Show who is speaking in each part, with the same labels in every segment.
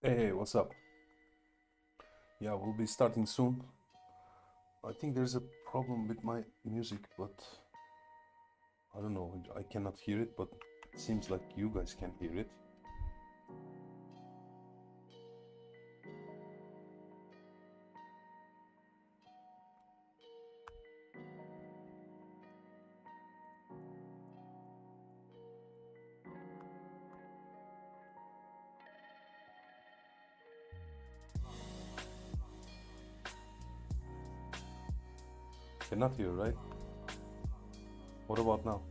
Speaker 1: Hey, what's up? Yeah, we'll be starting soon. I think there's a problem with my music, but I don't know. I cannot hear it, but it seems like you guys can hear it. Cannot hear, right? What about now?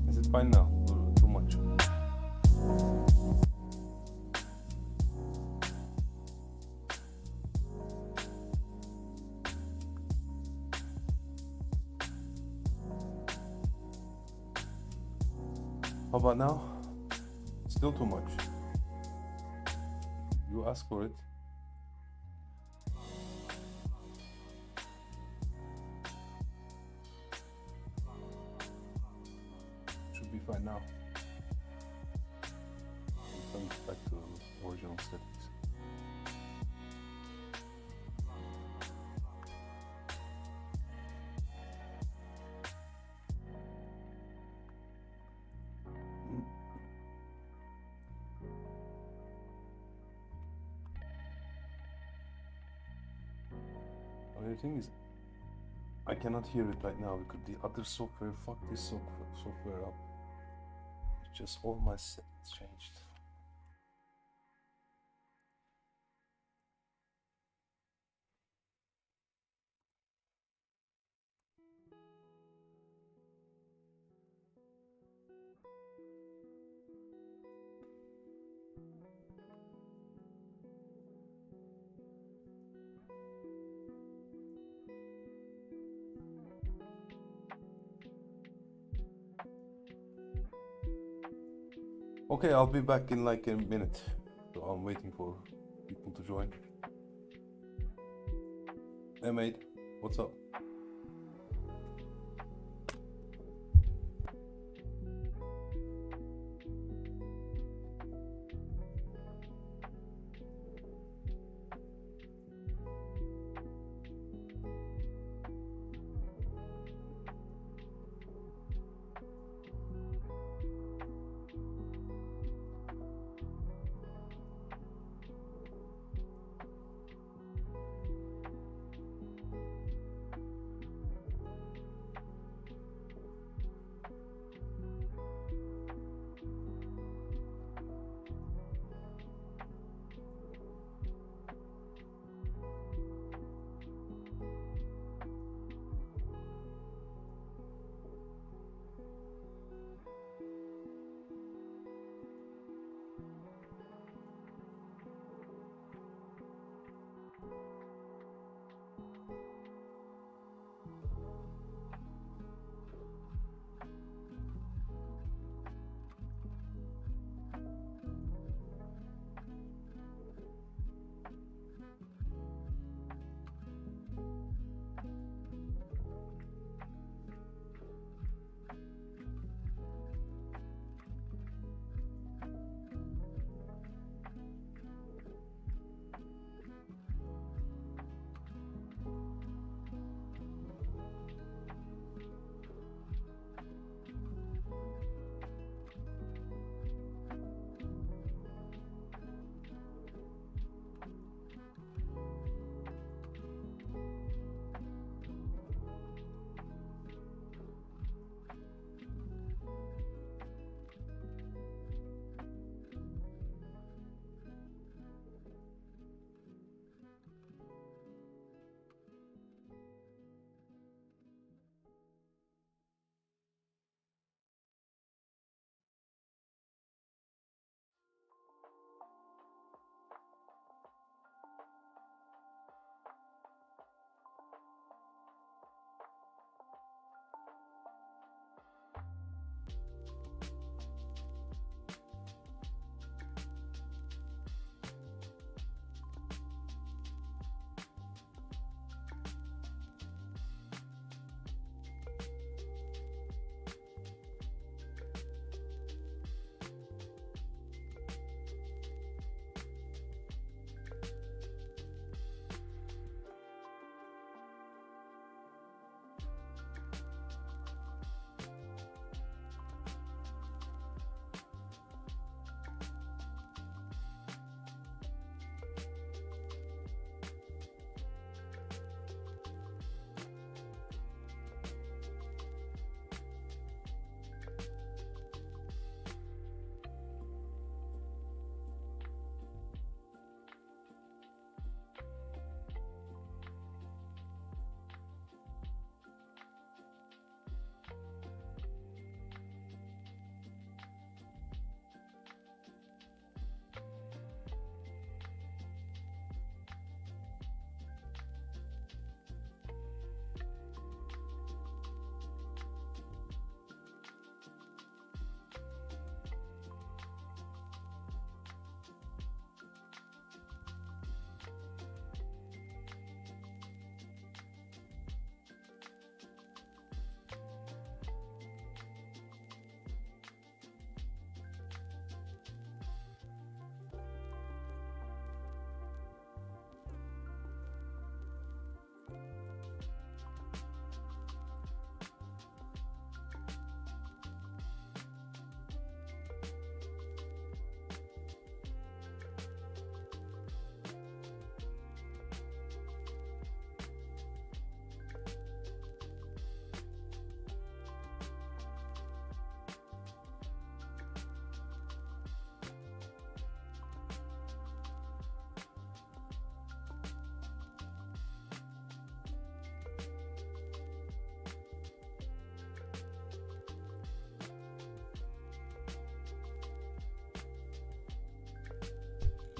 Speaker 1: Is it fine now? Or too much? How about now? Still too much. You ask for it. Should be fine now. Turn it back to original settings. The thing is, I cannot hear it right now because the other software fucked this software up. It's just all my settings changed. Okay, I'll be back in like a minute. So I'm waiting for people to join. Hey mate, what's up?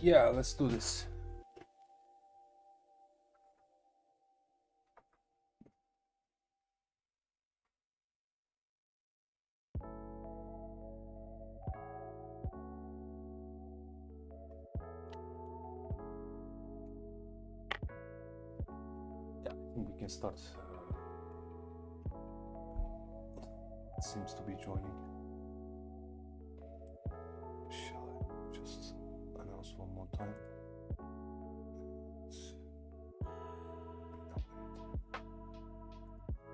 Speaker 1: Yeah, let's do this. Yeah, I think we can start. It seems to be joining. Shall I just announce one more time?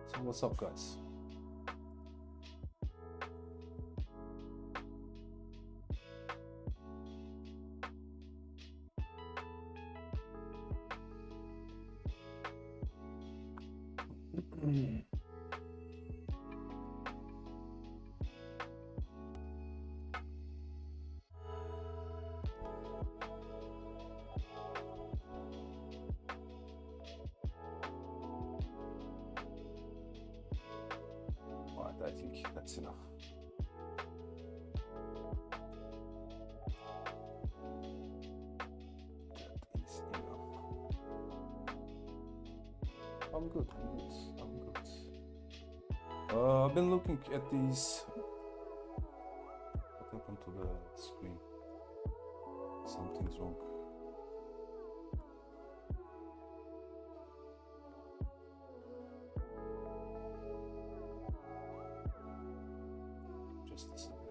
Speaker 1: So what's up, guys? Alright, I think that's enough. That is enough. I'm good. I've been looking at these. What happened to the screen? Something's wrong. Just a second.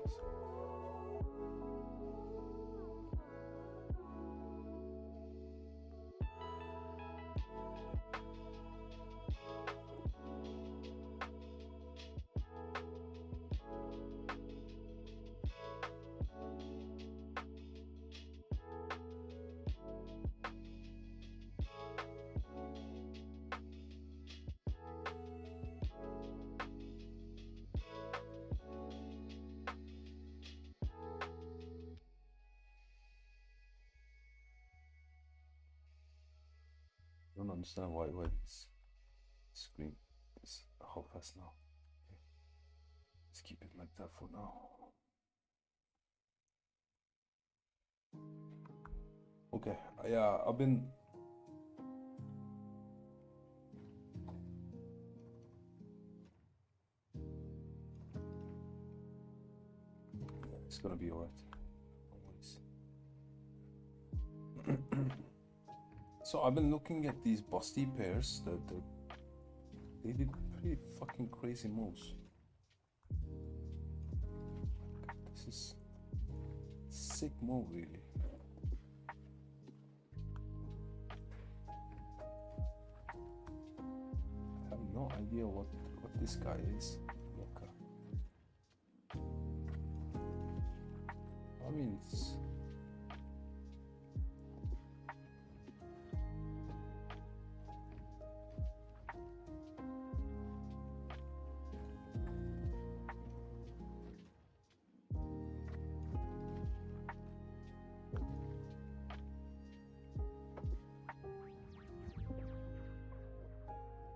Speaker 1: I don't understand why this screen is how fast now. Okay. Let's keep it like that for now. Okay, yeah, I've been it's gonna be alright. Always. So I've been looking at these busty pairs that they did pretty fucking crazy moves. This is sick move, really. I have no idea what this guy is. Look, I mean, it's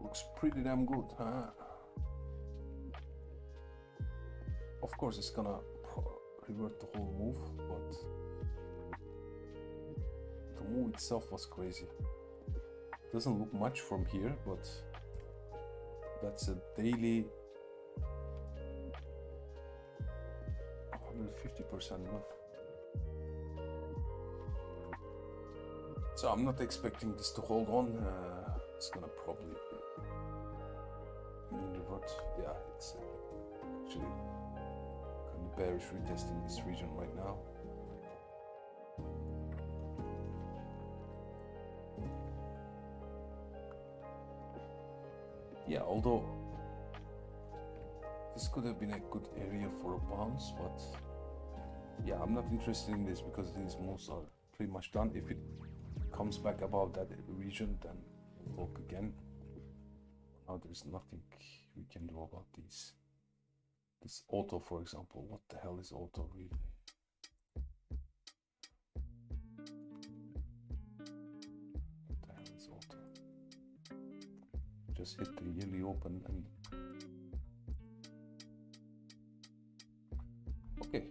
Speaker 1: looks pretty damn good, huh? Of course, it's gonna revert the whole move, but the move itself was crazy. Doesn't look much from here, but that's a daily 150% enough. So I'm not expecting this to hold on. It's gonna probably revert. Yeah, it's actually kind of bearish retesting this region right now. Yeah, although this could have been a good area for a bounce, but yeah, I'm not interested in this because these moves are pretty much done. If it comes back above that region, then we'll talk again. Now there's nothing we can do about these. This auto, for example, what the hell is auto really? What the hell is auto? Just hit the yearly open and okay.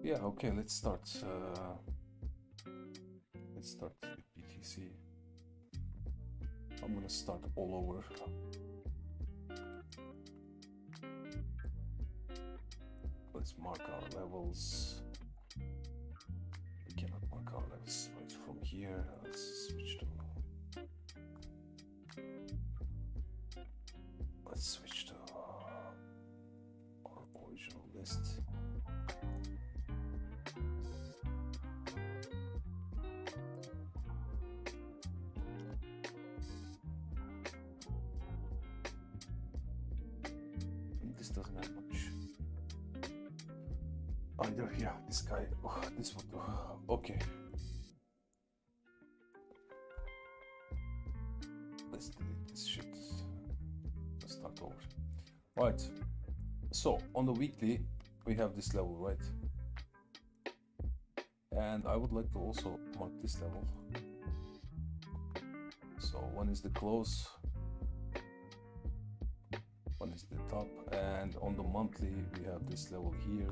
Speaker 1: Yeah, okay, let's start. Let's start with BTC. I'm gonna start all over. Let's mark our levels. We cannot mark our levels right from here. Let's switch to. Let's switch to our original list. This doesn't have much. Either, yeah, this guy, this one, okay. Let's delete this shit. Let's start over. Right, so on the weekly, we have this level, right? And I would like to also mark this level. So one is the close, one is the top, and on the monthly, we have this level here.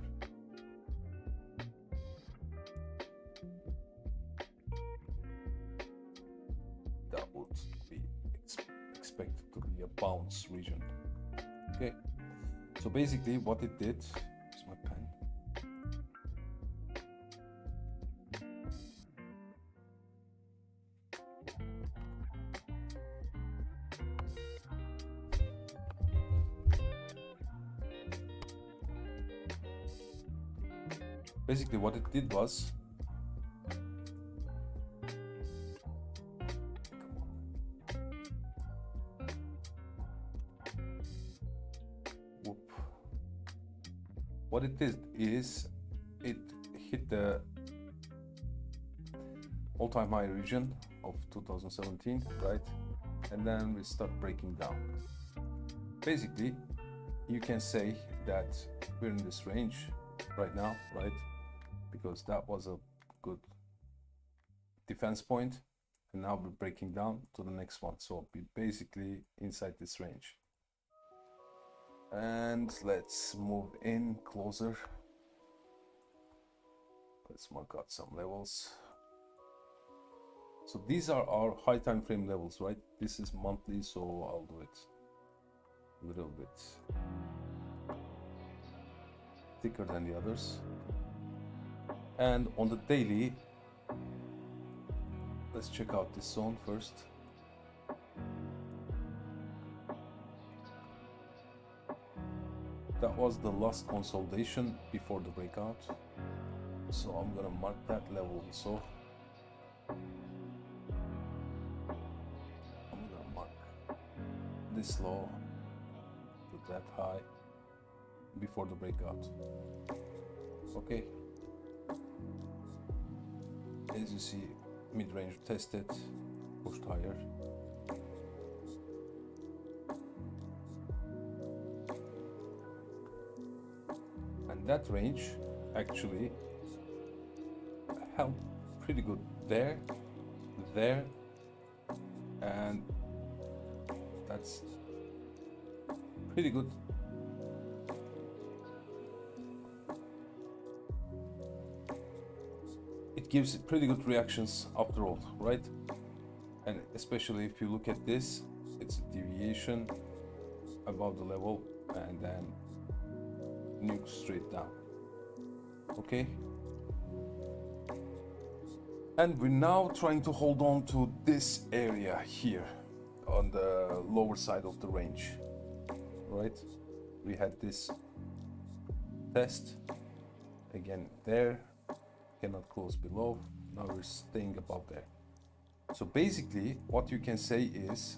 Speaker 1: That would be expected to be a bounce region. Okay, so basically what it did, is my pen. Basically what it did was, what it did is it hit the all-time high region of 2017, right? And then we start breaking down. Basically, you can say that we're in this range right now, right? Because that was a good defense point, and now we're breaking down to the next one. So we're basically inside this range. And let's move in closer. Let's mark out some levels. So these are our high time frame levels, right? This is monthly, so I'll do it a little bit thicker than the others. And on the daily, let's check out this zone first. That was the last consolidation before the breakout. So I'm gonna mark that level also. I'm gonna mark this low to that high before the breakout. Okay. As you see, mid-range tested, pushed higher. And that range actually held pretty good there, and that's pretty good. It gives pretty good reactions after all, right? And especially if you look at this, it's a deviation above the level and then nuke straight down. Okay, and we're now trying to hold on to this area here on the lower side of the range, right? We had this test again there, cannot close below. Now we're staying above there. So basically what you can say is,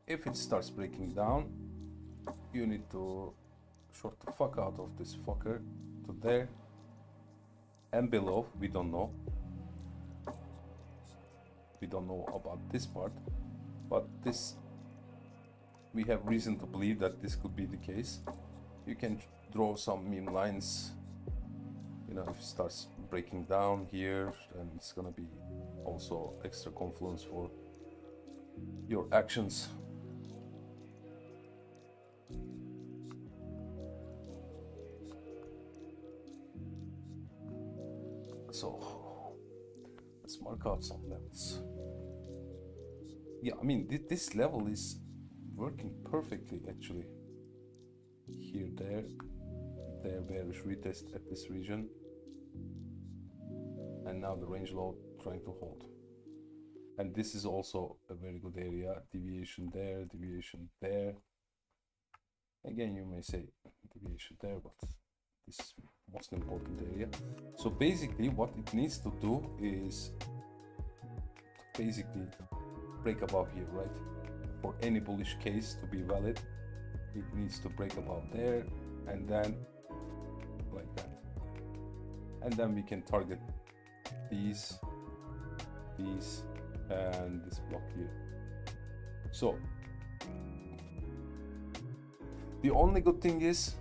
Speaker 1: if it starts breaking down, you need to short the fuck out of this fucker to there and below. We don't know about this part, but this, we have reason to believe that this could be the case. You can draw some meme lines, you know, if it starts breaking down here, then it's gonna be also extra confluence for your actions. So let's mark out some levels. Yeah, I mean, this level is working perfectly actually. Here, there, bearish retest at this region. And now the range low trying to hold. And this is also a very good area. Deviation there, deviation there. Again, you may say deviation there, but this is most important area. So basically what it needs to do is to basically break above here, right? For any bullish case to be valid, it needs to break above there and then like that. And then we can target these and this block here. So the only good thing is,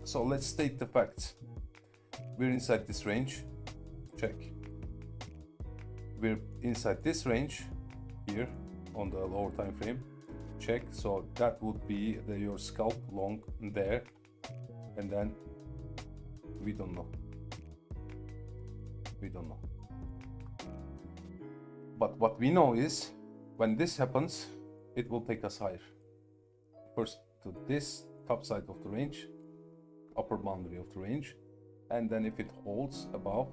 Speaker 1: so let's state the facts. We're inside this range, check. We're inside this range here on the lower time frame, check. So that would be your scalp long there, and then we don't know. But what we know is when this happens, it will take us higher. First to this top side of the range, upper boundary of the range, and then if it holds above,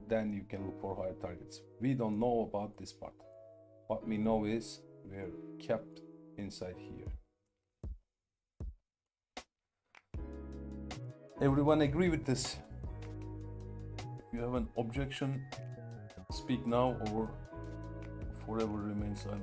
Speaker 1: then you can look for higher targets. We don't know about this part. What we know is we're kept inside here. Everyone agree with this? If you have an objection, speak now or forever remain silent.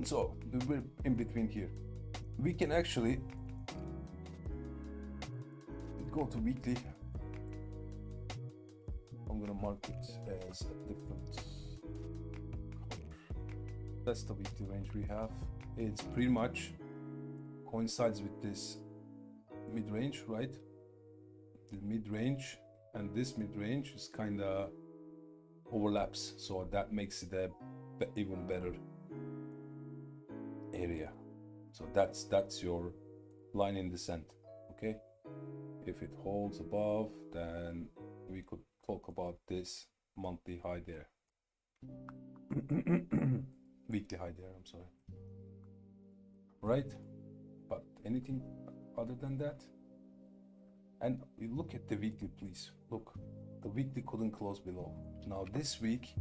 Speaker 1: So we're in between here. We can actually go to weekly. I'm gonna mark it as a different color. That's the weekly range we have. It's pretty much coincides with this mid-range, right? The mid-range and this mid-range is kind of overlaps, so that makes it a even better area. So that's your line in the sand. Okay, if it holds above, then we could talk about this monthly high there. Weekly high there, I'm sorry. Right, but anything other than that? And you look at the weekly, please. Look, the weekly couldn't close below. Now this week,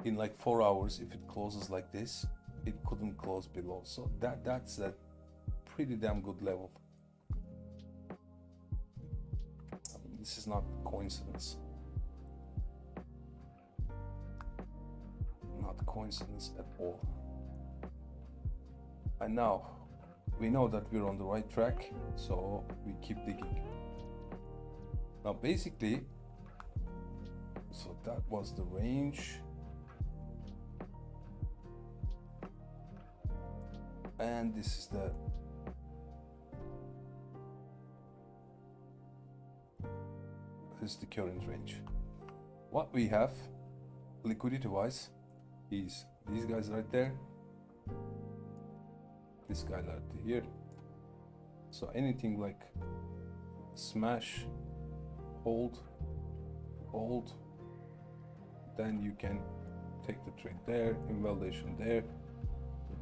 Speaker 1: in like 4 hours, if it closes like this, it couldn't close below. So that's a pretty damn good level. I mean, this is not coincidence. Not coincidence at all. And now we know that we're on the right track, so we keep digging. Now basically, so that was the range. And this is the current range. What we have liquidity wise is these guys right there, this guy right here. So anything like smash, hold, then you can take the trade there, invalidation there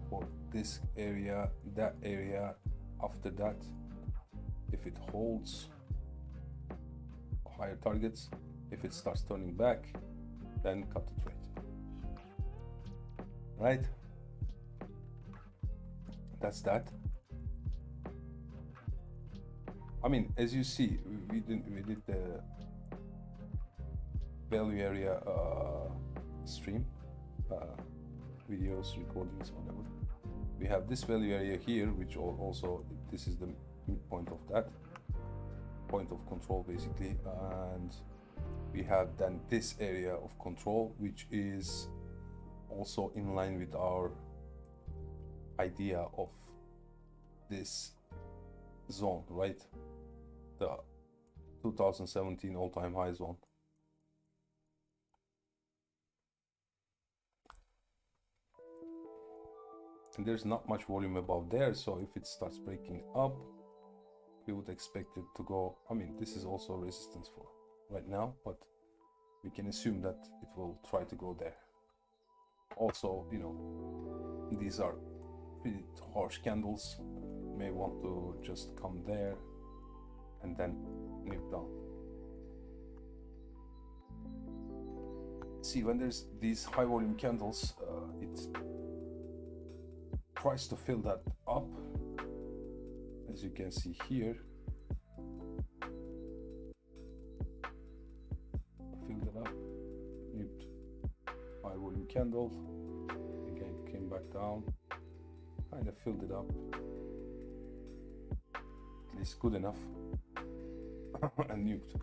Speaker 1: for this area, that area. After that, if it holds, higher targets. If it starts turning back, then cut the trade. Right? That's that. I mean, as you see, we did the value area stream, videos, recordings, whatever. We have this value area here, which also this is the midpoint of that point of control basically, and we have then this area of control, which is also in line with our idea of this zone, right? The 2017 all-time high zone. And there's not much volume above there, so if it starts breaking up, we would expect it to go. I mean, this is also resistance for right now, but we can assume that it will try to go there. Also, you know, these are pretty harsh candles. You may want to just come there and then nip down. See, when there's these high volume candles, it tries to fill that up, as you can see here. Filled it up, nipped high volume candle, again came back down, kind of filled it up, at least good enough, and nuked.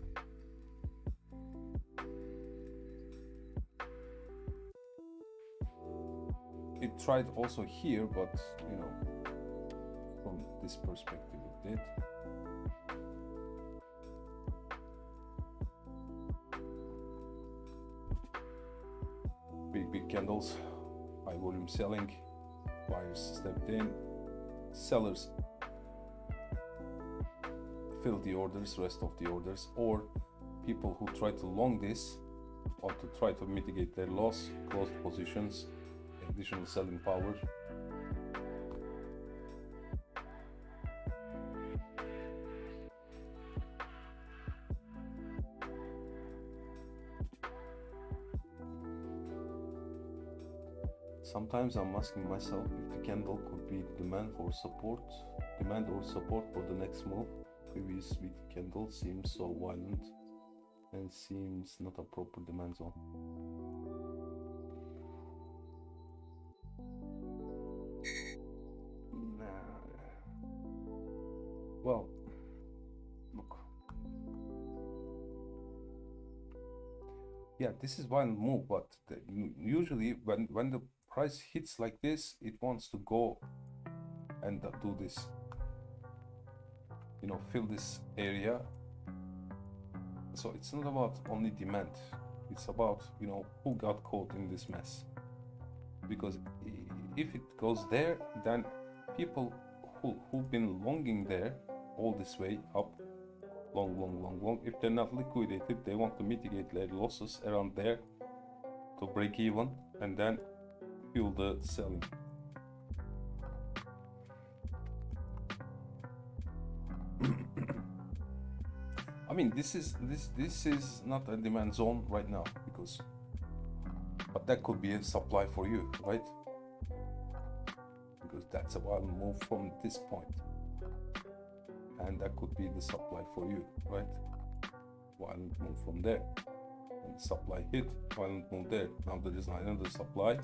Speaker 1: It tried also here, but you know, from this perspective it did. Big candles, high volume selling, buyers stepped in, sellers filled the orders, rest of the orders, or people who try to long this or to try to mitigate their loss, closed positions, additional selling power. Sometimes I'm asking myself if the candle could be demand or support for the next move. Previous week candle seems so violent and seems not a proper demand zone. Well, look. Yeah, this is one move, but usually when the price hits like this, it wants to go and do this. You know, fill this area. So it's not about only demand. It's about, you know, who got caught in this mess. Because if it goes there, then people who've been longing there all this way up, long, if they're not liquidated, they want to mitigate their losses around there to break even and then fuel the selling. I mean, this is not a demand zone right now, because, but that could be a supply for you, right? Because that's a wild move from this point, and that could be the supply for you, right? Violent move from there, and supply hit, violent move there. Now there is another supply.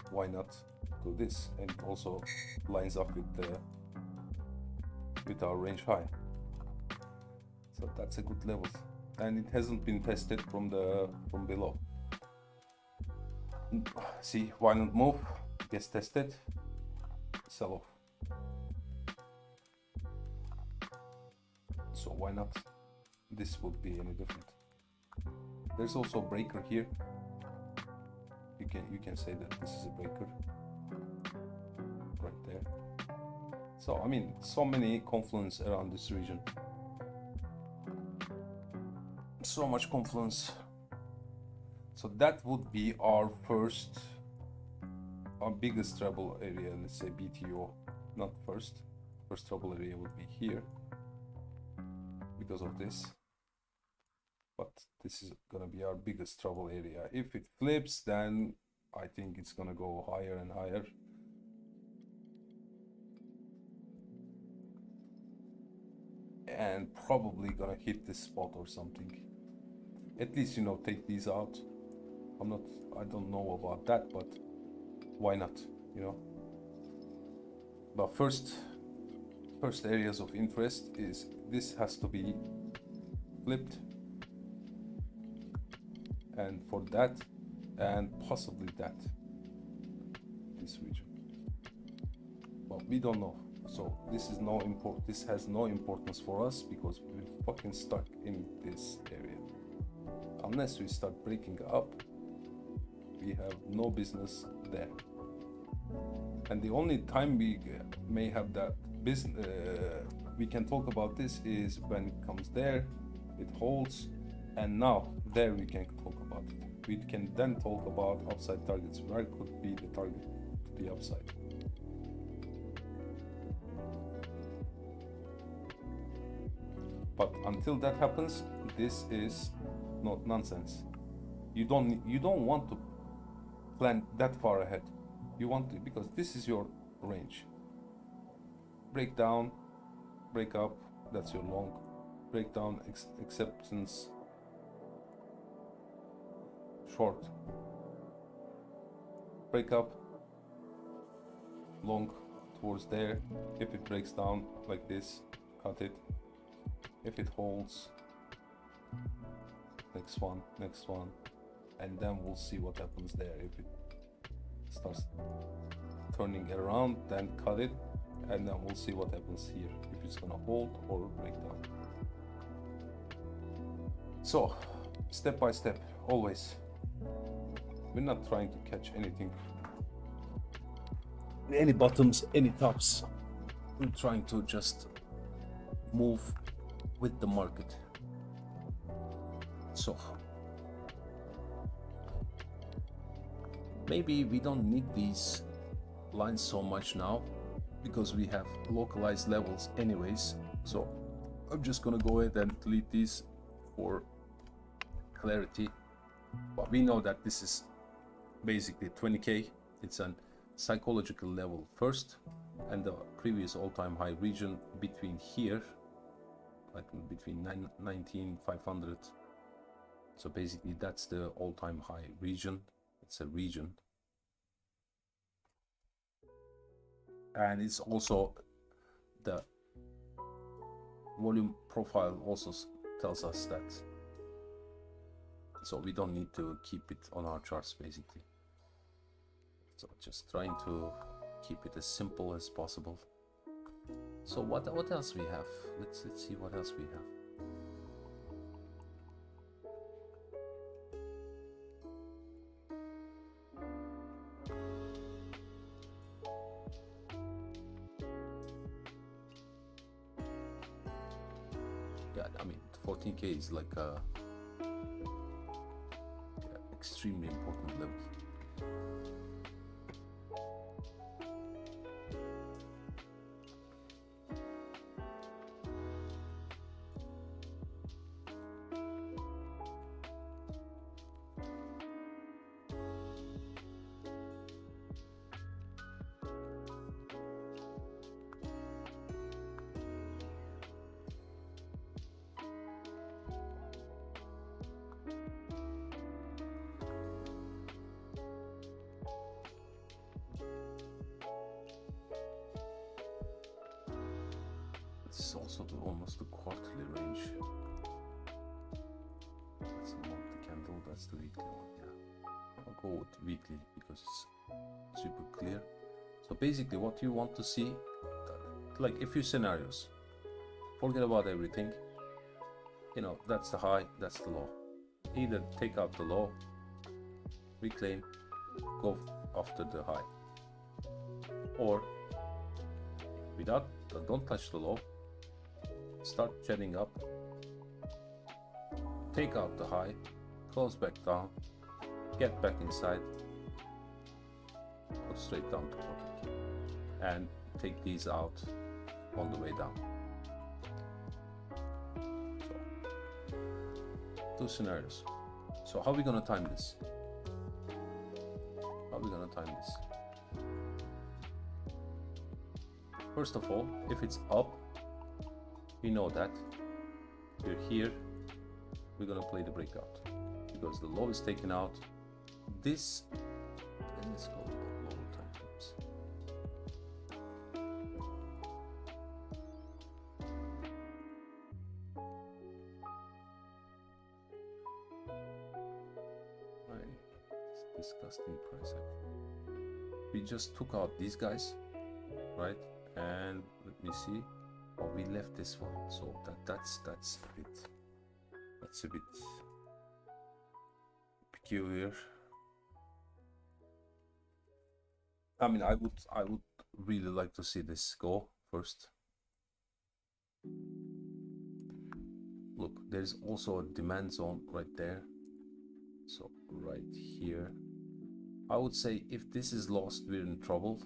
Speaker 1: Why not do this? And it also lines up with our range high. So that's a good level, and it hasn't been tested from below. See, violent move gets tested, sell off. So why not? This would be any different. There's also a breaker here. You can say that this is a breaker right there. So I mean, so many confluence around this region. So much confluence. So that would be our biggest trouble area. Let's say BTO, not first trouble area would be here because of this, but this is gonna be our biggest trouble area. If it flips, then I think it's gonna go higher and higher. And probably gonna hit this spot or something. At least, you know, take these out. I don't know about that, but why not, you know? But first areas of interest is this has to be flipped, and for that, and possibly that, this region. we don't know. So this is no import. This has no importance for us because we're fucking stuck in this area. Unless we start breaking up, we have no business there. And the only time we may have that business, we can talk about this is when it comes there, it holds, and now there we can talk about it. We can then talk about upside targets. Where could be the target to the upside? But until that happens, this is not nonsense. You don't want to plan that far ahead. You want to, because this is your range. Break down, break up, that's your long. Break down, acceptance, short. Break up, long towards there. If it breaks down like this, cut it. If it holds, next one, and then we'll see what happens there. If it starts turning it around, then cut it, and then we'll see what happens here, if it's gonna hold or break down. So, step by step, always. We're not trying to catch anything, any bottoms, any tops. We're trying to just move with the market. So maybe we don't need these lines so much now because we have localized levels anyways. So I'm just gonna go ahead and delete these for clarity. But we know that this is basically 20k. It's a psychological level first, and the previous all-time high region between here, like between 19,500. So basically that's the all-time high region. It's a region, and it's also the volume profile also tells us that. So we don't need to keep it on our charts basically. So just trying to keep it as simple as possible. So what else we have? Let's see what else we have. Yeah, I mean 14k is like a extremely important level. It's also almost the quarterly range. That's a monthly candle, that's the weekly one, yeah. I'll go with weekly because it's super clear. So basically what you want to see, like a few scenarios. Forget about everything. You know, that's the high, that's the low. Either take out the low, reclaim, go after the high. Or without, don't touch the low. Start jetting up, take out the high, close back down, get back inside, go straight down to 40k, and take these out on the way down. So, two scenarios. So how are we gonna time this? First of all, if it's up, we know that we're here, we're gonna play the breakout because the low is taken out. This, and let's go to the lower time frames. Right, it's disgusting price action. We just took out these guys, right? And let me see. Oh, we left this one, so that's a bit peculiar. I mean, I would really like to see this go first. Look, there's also a demand zone right there. So right here, I would say if this is lost, we're in trouble.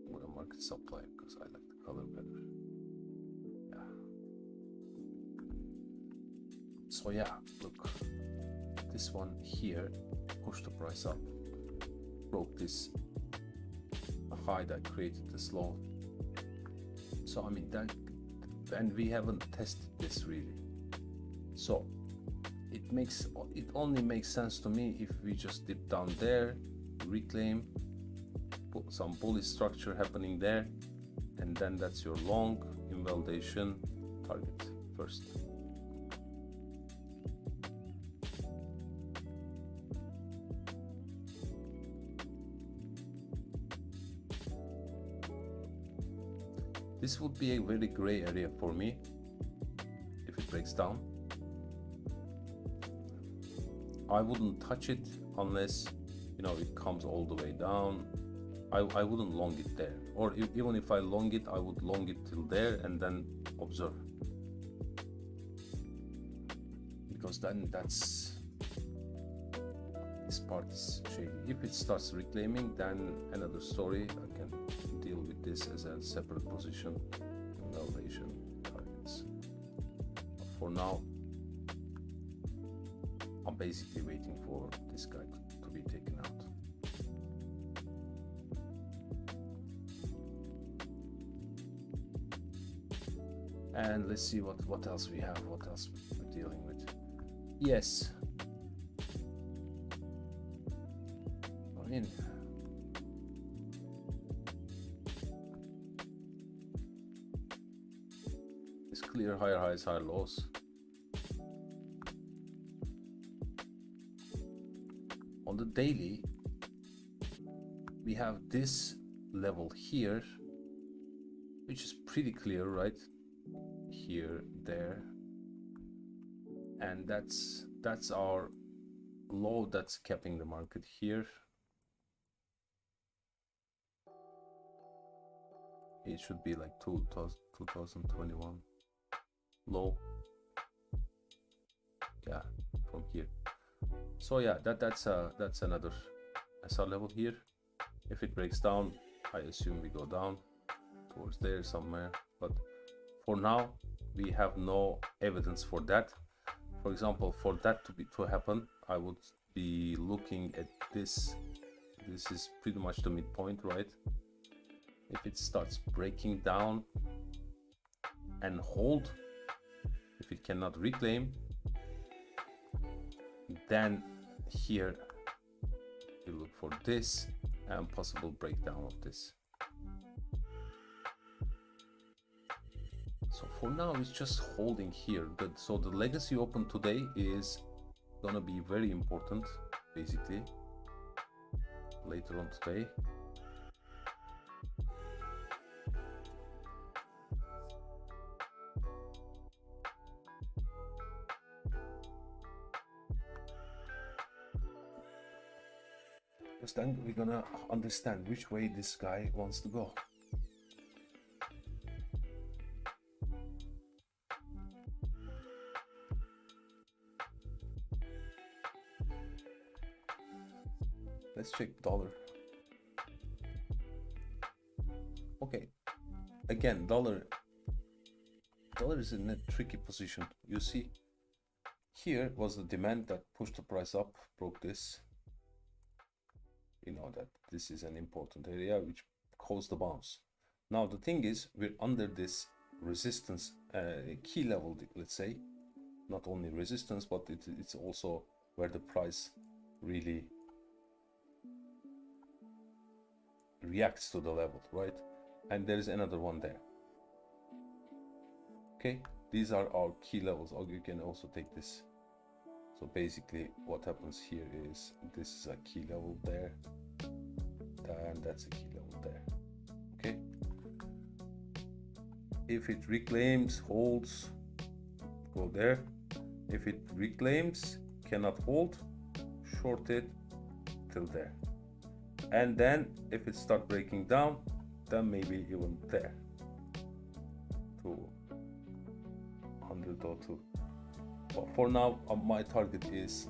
Speaker 1: I'm gonna market supply because I like the color better. Yeah. So yeah, look, this one here pushed the price up, broke this high that created this low. So I mean that, and we haven't tested this really. So it only makes sense to me if we just dip down there, reclaim, put some bullish structure happening there, and then that's your long invalidation target first. This would be a very gray area for me if it breaks down. I wouldn't touch it unless, you know, it comes all the way down. I wouldn't long it there, or even if I long it, I would long it till there and then observe, because then this part is shady. If it starts reclaiming, then another story. I can deal with this as a separate position, invalidation targets. For now, I'm basically waiting for this guy to be taken out. And let's see what else we have, what else we're dealing with. Yes. I mean, it's clear higher highs, higher lows. On the daily, we have this level here, which is pretty clear, right? Here, there, and that's our low that's capping the market here. It should be like 2021 low. Yeah, from here. So yeah, that's another SR level here. If it breaks down, I assume we go down towards there somewhere, but for now we have no evidence for that. For example, for that to happen, I would be looking at this. This is pretty much the midpoint, right? If it starts breaking down and hold, if it cannot reclaim, then here you look for this and possible breakdown of this. So for now it's just holding here. So the legacy open today is gonna be very important, basically, later on today. Because then we're gonna understand which way this guy wants to go. Let's check dollar. Okay, again, dollar is in a tricky position. You see, here was the demand that pushed the price up, broke this. You know that this is an important area which caused the bounce. Now the thing is, we're under this resistance key level, let's say. Not only resistance, but it's also where the price really reacts to the level, right? And there is another one there. Okay, these are our key levels. Or you can also take this So basically what happens here is this is a key level there, and that's a key level there. Okay, if it reclaims, holds, go there. If it reclaims, cannot hold, short it till there. And then if it start breaking down, then maybe even there to 102. But for now, my target is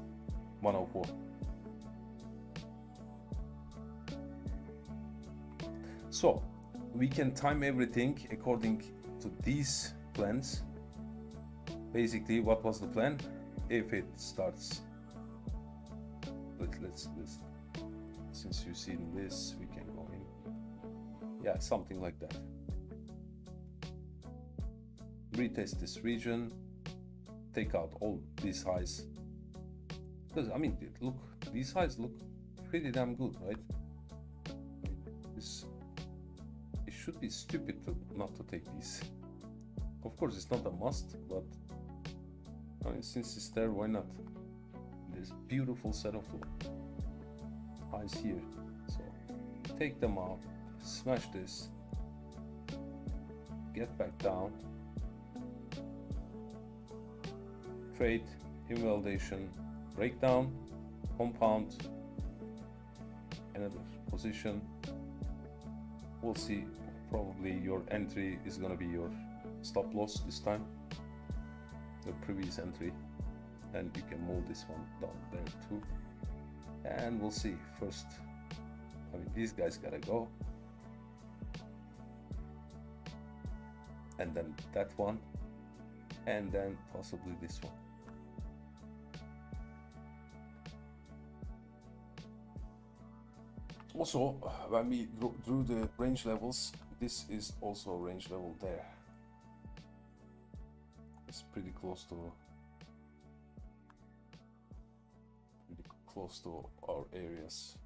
Speaker 1: 104. So we can time everything according to these plans. Basically, what was the plan? If it starts, let's since you've seen this, we can go in. Yeah, something like that. Retest this region, take out all these highs. Because I mean, look, these highs look pretty damn good, right? It should be stupid to not to take these. Of course, it's not a must, but I mean, since it's there, why not? There's a beautiful set of highs here, so take them out, smash this, get back down, trade, invalidation, breakdown, compound, another position. We'll see, probably your entry is gonna be your stop loss this time, the previous entry, and you can move this one down there too. And we'll see. First, I mean, these guys gotta go, and then that one, and then possibly this one. Also, when we drew the range levels, this is also a range level there. It's pretty close to our areas.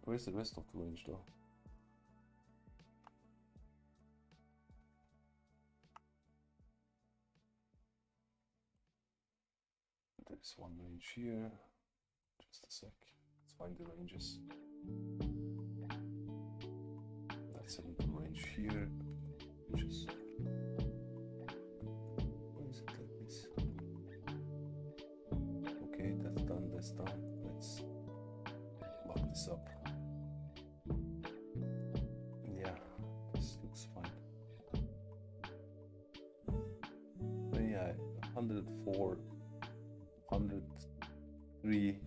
Speaker 1: Where's the rest of the range though? There's one range here. Just a sec. Let's find the ranges. That's a little range here, which is, why is it like this? Okay, that's done, that's done. Let's lock this up. Yeah, this looks fine. But yeah, 104, 103,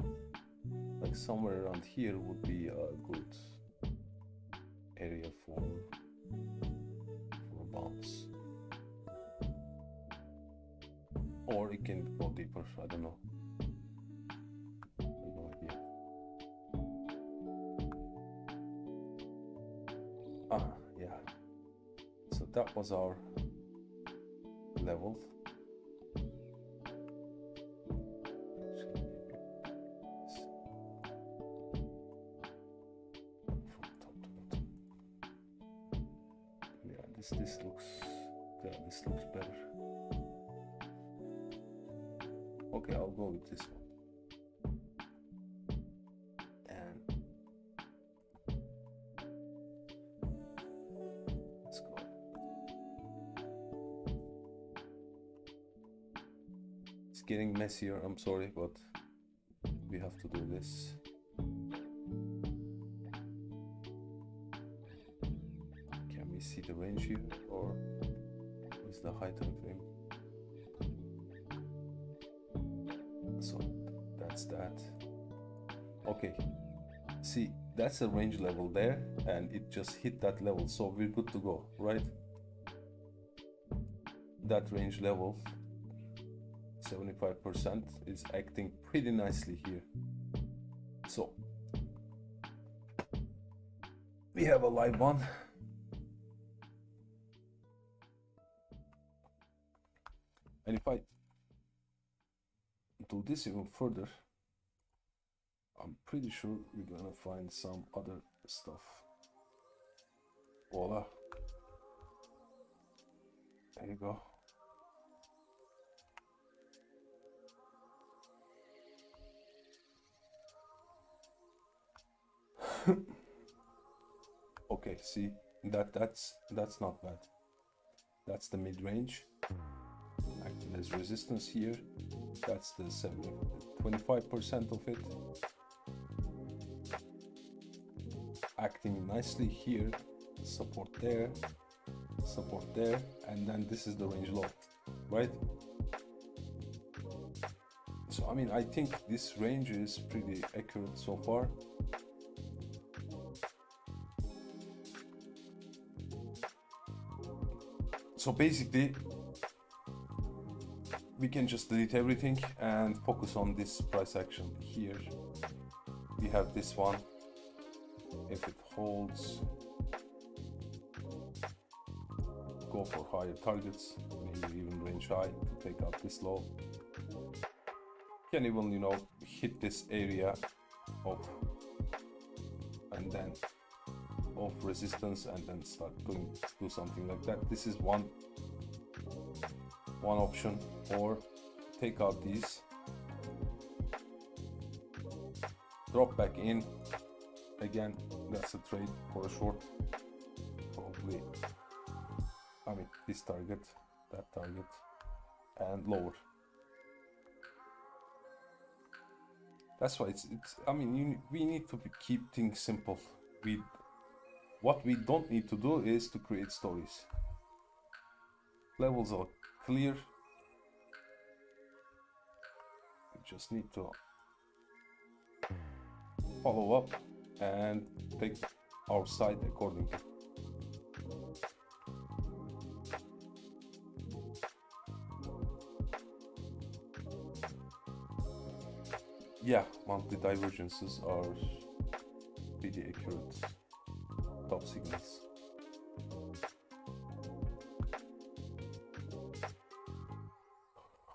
Speaker 1: like somewhere around here would be a good area for a bounce. Or it can go deeper, I don't know. No idea. Yeah. So that was our level. This looks, yeah, this looks better. Okay, I'll go with this one. And let's go. It's getting messier, I'm sorry, but we have to do this. See the range here, or is the high time frame? So that's that. Okay, see, that's a range level there, and it just hit that level, so we're good to go, right? That range level, 75%, is acting pretty nicely here. So we have a live one. And if I do this even further, I'm pretty sure we're gonna find some other stuff. Voila. There you go. Okay, see, that's not bad. That's the mid-range, acting as resistance here. That's the 25% of it, acting nicely here. Support there, and then this is the range low, right? So I mean, I think this range is pretty accurate so far. So basically, we can just delete everything and focus on this price action here. We have this one. If it holds, go for higher targets, maybe even range high to take out this low. Can even, you know, hit this area of and then of resistance and then start going to do something like that. This is one option, or take out these, drop back in again. That's a trade for a short, probably. I mean, this target, that target, and lower. That's why it's I mean, we need to keep things simple. What we don't need to do is to create stories. Levels are clear. We just need to follow up and take our side accordingly. Yeah, monthly divergences are pretty accurate top signals.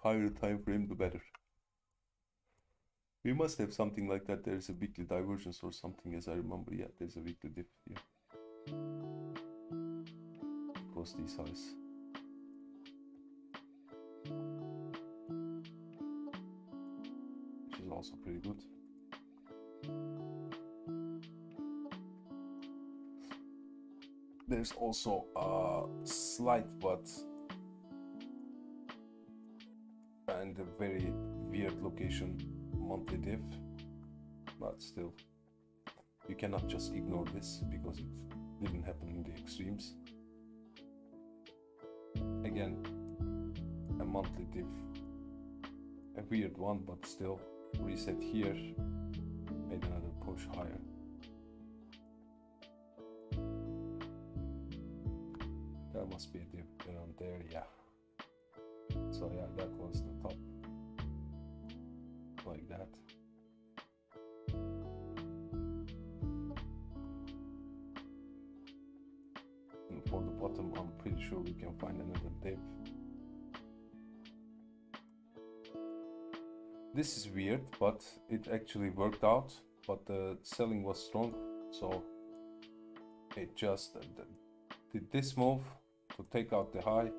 Speaker 1: Higher time frame, the better. We must have something like that. There is a weekly divergence or something, as I remember. Yeah, there's a weekly dip here. Across these highs. Which is also pretty good. There's also a slight but and a very weird location monthly diff, but still you cannot just ignore this because it didn't happen in the extremes. Again, a monthly diff, a weird one, but still reset here, made another push higher. There must be a dip around there, yeah. So yeah, that was the top, like that. And for the bottom, I'm pretty sure we can find another dip. This is weird, but it actually worked out, but the selling was strong, so it just did this move to take out the high,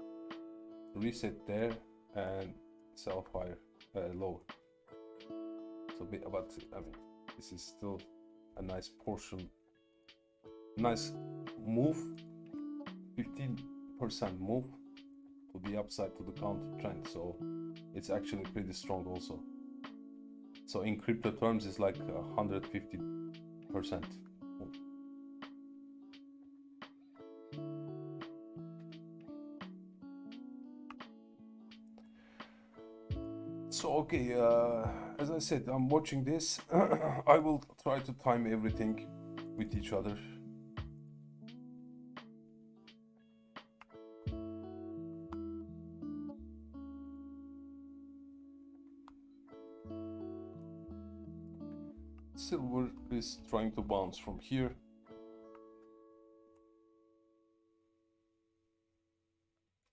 Speaker 1: reset there, and sell higher, lower. So, but I mean, this is still a nice portion, nice move, 15% move to the upside to the counter trend. So it's actually pretty strong also. So in crypto terms, it's like 150%. So okay, as I said, I'm watching this. I will try to time everything with each other. Silver is trying to bounce from here.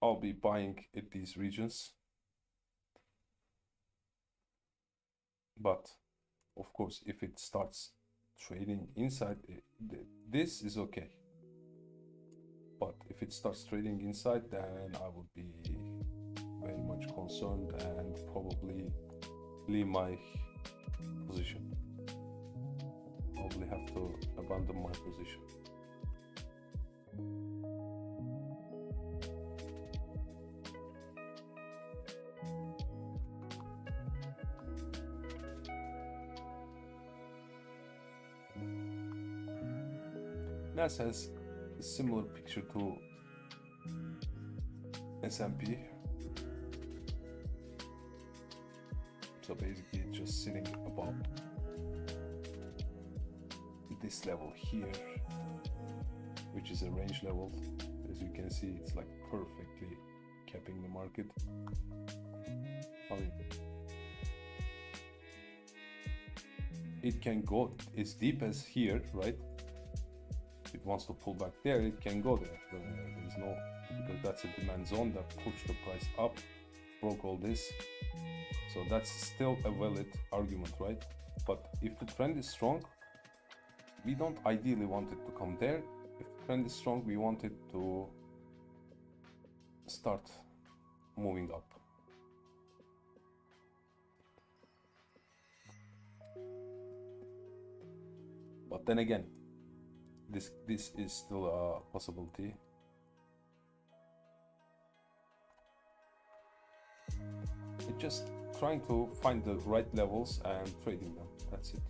Speaker 1: I'll be buying at these regions. But of course, if it starts trading inside, this is okay. But if it starts trading inside, then I would be very much concerned and probably leave my position. Probably have to abandon my position. NAS has a similar picture to S&P. So basically it's just sitting above this level here, which is a range level. As you can see, it's like perfectly capping the market. I mean, it can go as deep as here, right? If it wants to pull back there, it can go there. There's no, because that's a demand zone that pushed the price up, broke all this. So that's still a valid argument, right? But if the trend is strong, we don't ideally want it to come there. If the trend is strong, we want it to start moving up. But then again, this is still a possibility. It's just trying to find the right levels and trading them. That's it.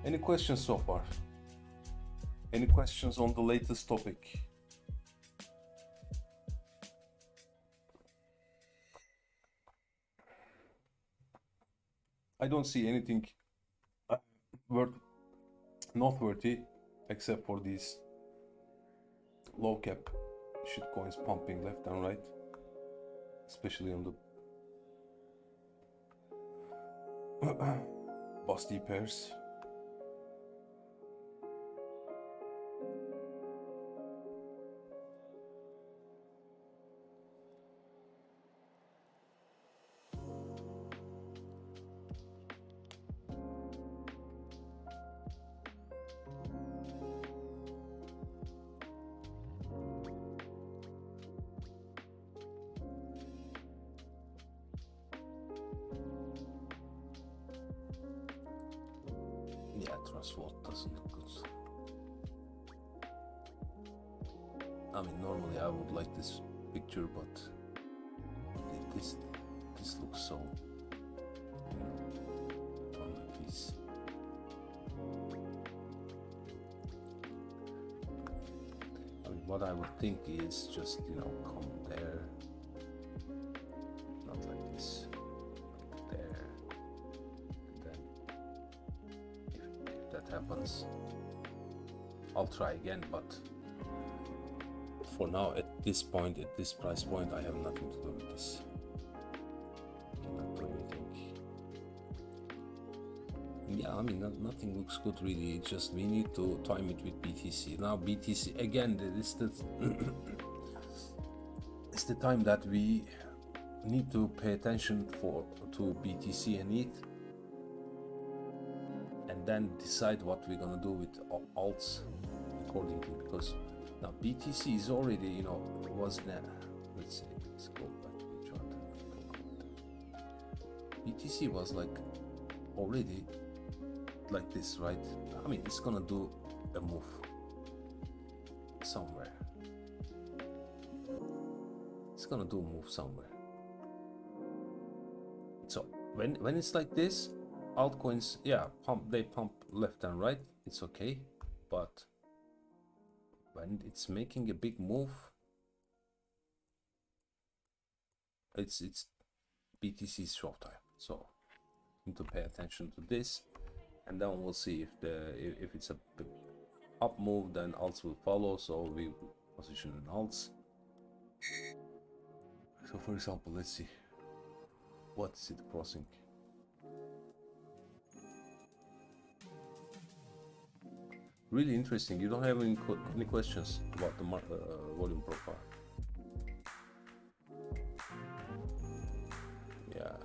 Speaker 1: Any questions so far? Any questions on the latest topic? I don't see anything noteworthy except for these low cap shitcoins pumping left and right, especially on the busty pairs. Yeah, Trustwalk doesn't look good. I mean, normally I would like this picture, but this looks so, you know, I don't like this. I mean, what I would think is just, you know, come there, not like this, like there, and then if that happens, I'll try again, but for now, at this point, at this price point, I have nothing to do with this. Cannot do anything. Yeah, I mean, nothing looks good really. It's just we need to time it with BTC. Now BTC, again, it's the time that we need to pay attention to BTC and ETH, and then decide what we're gonna do with alts accordingly, because now BTC is already, you know, was there. Let's say, let's go back to the chart and talk about that. BTC was like already like this, right? I mean, it's gonna do a move somewhere. It's gonna do a move somewhere. So when it's like this, altcoins, yeah, they pump left and right. It's okay, but when it's making a big move, it's BTC's showtime. So need to pay attention to this, and then we'll see if it's a big up move, then alts will follow. So we position in alts. So for example, let's see, what is it crossing? Really interesting. You don't have any questions about the volume profile? Yeah.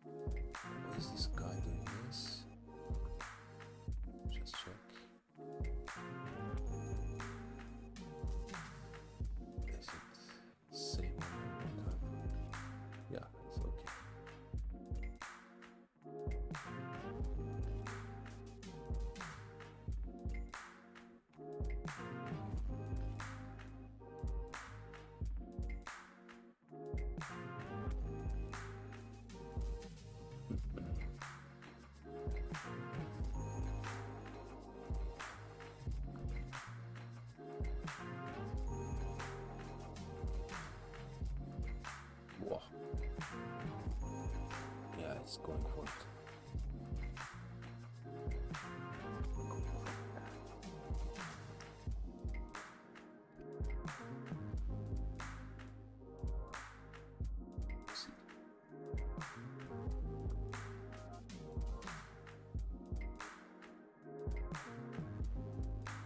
Speaker 1: Why is this guy doing this? Just check. Is it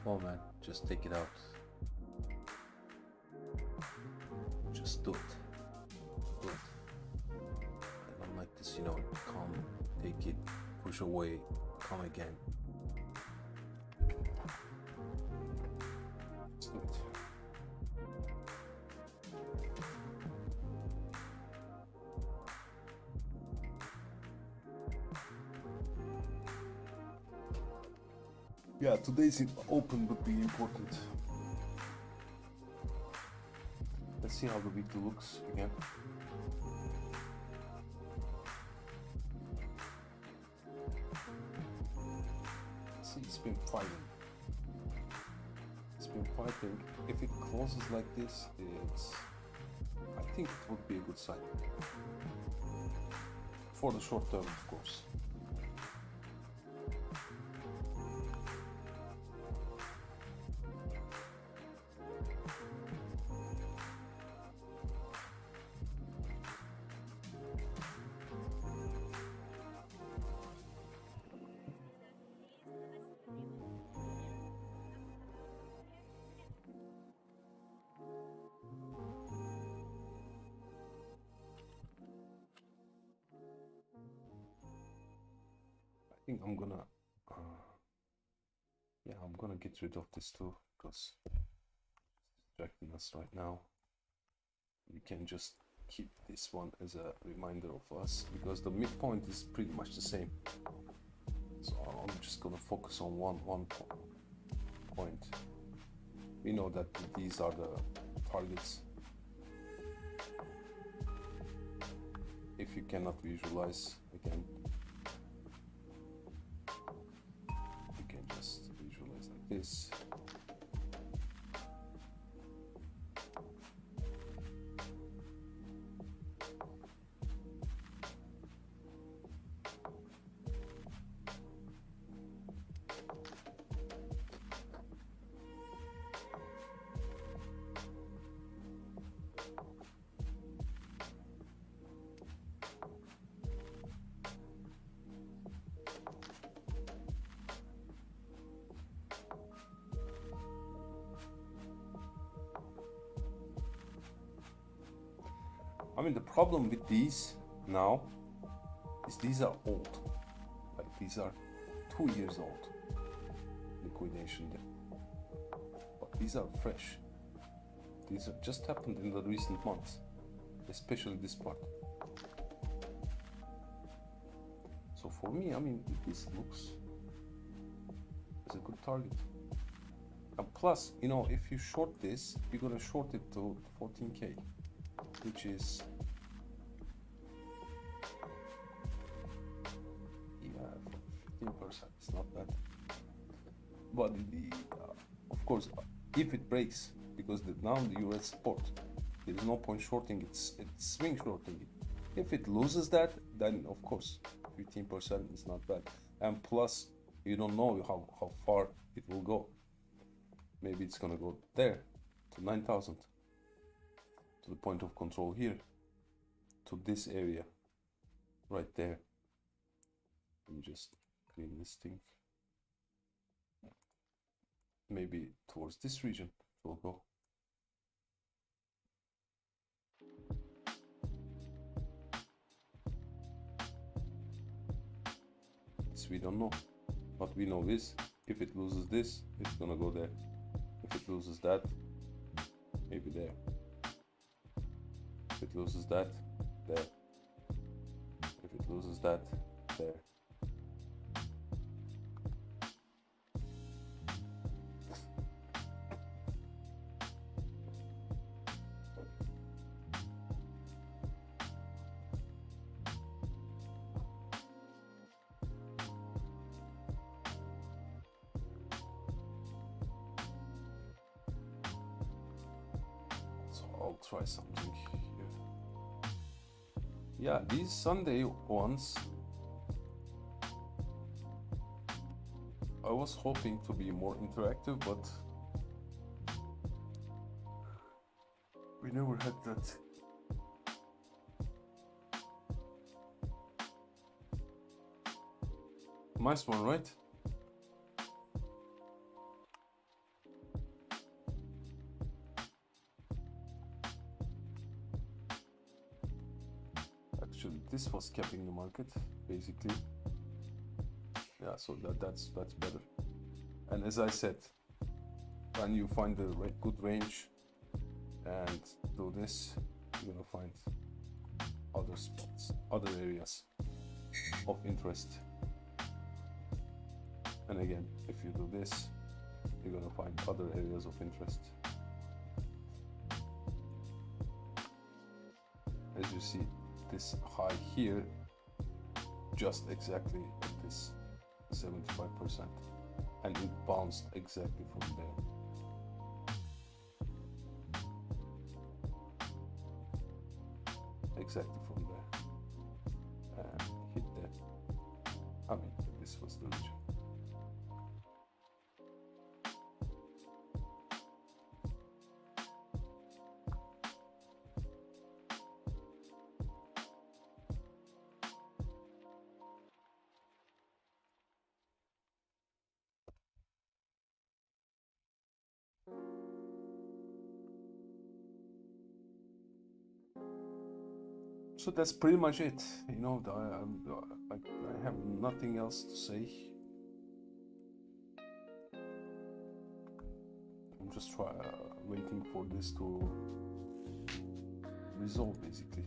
Speaker 1: on, man, just take it out. Just do it. Do it. I don't like this, you know, come, take it, push away, come again. Let's do it. Yeah, today's open would be important. Let's see how the weekly looks again. See, it's been fighting. It's been fighting. If it closes like this, I think it would be a good sign. For the short term, of course. I think I'm gonna I'm gonna get rid of this too, because it's distracting us right now. We can just keep this one as a reminder of us, because the midpoint is pretty much the same. So I'm just gonna focus on one point. We know that these are the targets. If you cannot visualize, again, you can just visualize like this. I mean, the problem with these now is these are old. Like, these are 2 years old liquidation. But these are fresh. These have just happened in the recent months, especially this part. So for me, I mean, this looks as a good target. And plus, you know, if you short this, you're gonna short it to 14K, which is, yeah, 15%. It's not bad. But of course, if it breaks, because now you're at support, there is no point shorting it. It's swing shorting it. If it loses that, then of course 15% is not bad. And plus, you don't know how far it will go. Maybe it's gonna go there to 9,000, to the point of control here, to this area right there. Let me just clean this thing. Maybe towards this region it will go. This we don't know. What we know is, if it loses this, it's gonna go there. If it loses that, maybe there. If it loses that, there. If it loses that, there. I'll try something here. Yeah, these Sunday ones, I was hoping to be more interactive, but we never had that. Nice one, right? actually this was capping the market basically. Yeah, so that's better. And as I said, when you find the good range and do this, you're gonna find other spots, other areas of interest. And again, if you do this, you're gonna find other areas of interest. As you see, this high here, just exactly at this 75%, and it bounced exactly from there. Exactly from there, and hit that. I mean, this was the region. So that's pretty much it. You know, I have nothing else to say. I'm just waiting for this to resolve, basically.